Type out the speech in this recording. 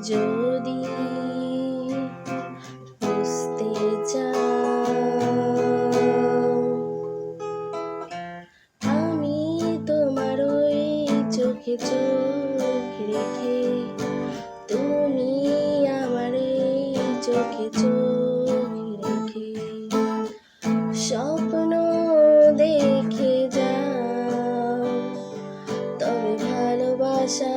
যদি বুঝতে চাও, আমি তোমার ওই চোখে চোখ রেখে, তুমি আমার এই চোখে চোখ রেখে স্বপ্ন দেখে যাও, তবে ভালোবাসা